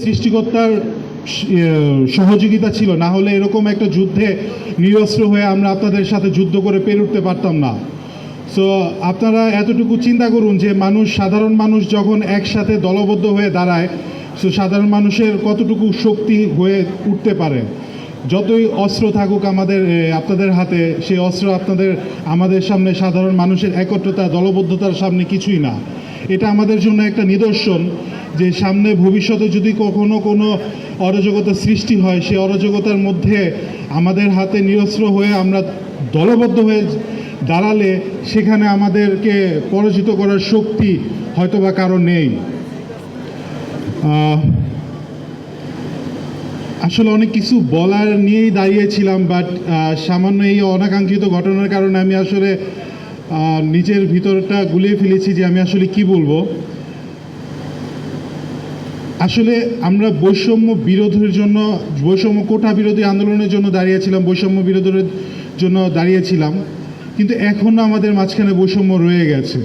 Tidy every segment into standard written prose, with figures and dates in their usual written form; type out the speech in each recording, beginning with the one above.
সৃষ্টিকর্তার সহযোগিতা ছিল, না হলে এরকম একটা যুদ্ধে নিরস্ত্র হয়ে আমরা আপনাদের সাথে যুদ্ধ করে পেরে উঠতে পারতাম না। সো আপনারা এতটুকু চিন্তা করুন যে সাধারণ মানুষ যখন একসাথে দলবদ্ধ হয়ে দাঁড়ায়, সো সাধারণ মানুষের কতটুকু শক্তি হয়ে উঠতে পারে। যতই অস্ত্র থাকুক আপনাদের হাতে, সেই অস্ত্র আমাদের সামনে সাধারণ মানুষের একত্রতা, দলবদ্ধতার সামনে কিছুই না। এটা আমাদের জন্য একটা নিদর্শন যে সামনে ভবিষ্যতে যদি কখনো কোনো অরাজকতার সৃষ্টি হয়, সেই অরাজকতার মধ্যে আমাদের হাতে নিরস্ত্র হয়ে আমরা দলবদ্ধ হয়ে দাঁড়ালে সেখানে আমাদেরকে পরাজিত করার শক্তি হয়তোবা কারো নেই। আসলে অনেক কিছু বলার নিয়েই দাঁড়িয়েছিলাম, বাট সামান্য এই অনাকাঙ্ক্ষিত ঘটনার কারণে আমি আসলে নিজের ভিতরটা গুলিয়ে ফেলেছি যে আমি আসলে কি বলবো। আসলে আমরা বৈষম্য বিরোধের জন্য, বৈষম্য কোটা বিরোধী আন্দোলনের জন্য দাঁড়িয়েছিলাম, বৈষম্য বিরোধের জন্য দাঁড়িয়েছিলাম, কিন্তু এখনও আমাদের মাঝখানে বৈষম্য রয়ে গেছে,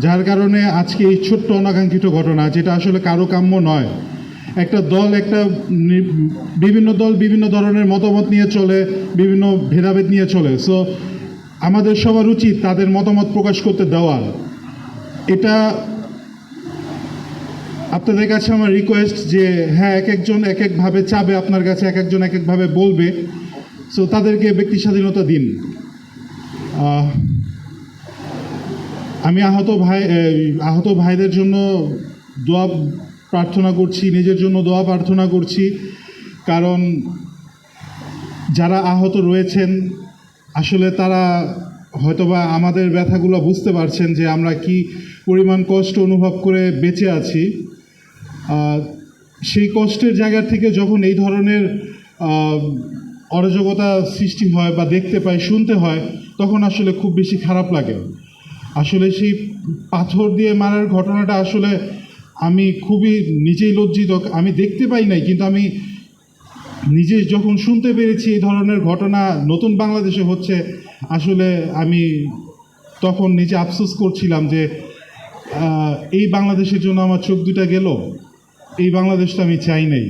যার কারণে আজকে এই ছোট্ট অনাকাঙ্ক্ষিত ঘটনা, যেটা আসলে কারো কাম্য নয়। বিভিন্ন দল বিভিন্ন ধরনের মতামত নিয়ে চলে, বিভিন্ন ভেদাভেদ নিয়ে চলে। সো আমাদের সবার উচিত তাদের মতামত প্রকাশ করতে দেওয়ার। এটা আপনাদের কাছে আমার রিকোয়েস্ট যে হ্যাঁ, এক একজন এক একভাবে চাবে আপনার কাছে, এক একজন এক একভাবে বলবে। সো তাদেরকে ব্যক্তি স্বাধীনতা দিন। আমি আহত ভাইদের জন্য দোয়া প্রার্থনা করছি, নিজের জন্য দোয়া প্রার্থনা করছি, কারণ যারা আহত রয়েছেন আসলে তারা হয়তোবা আমাদের ব্যথাগুলো বুঝতে পারছেন যে আমরা কি পরিমাণ কষ্ট অনুভব করে বেঁচে আছি। সেই কষ্টের জায়গা থেকে যখন এই ধরনের অরাজকতা সৃষ্টি হয় বা দেখতে পাই, শুনতে হয়, তখন আসলে খুব বেশি খারাপ লাগে। আসলে সেই পাথর দিয়ে মারার ঘটনাটা আসলে আমি খুবই নিজেই লজ্জিত। আমি দেখতে পাই নাই, কিন্তু আমি নিজে যখন শুনতে পেরেছি এই ধরনের ঘটনা নতুন বাংলাদেশে হচ্ছে, আসলে আমি তখন নিজে আফসোস করছিলাম যে এই বাংলাদেশের জন্য আমার চোখ দুটা গেল, এই বাংলাদেশটা আমি চাই নাই।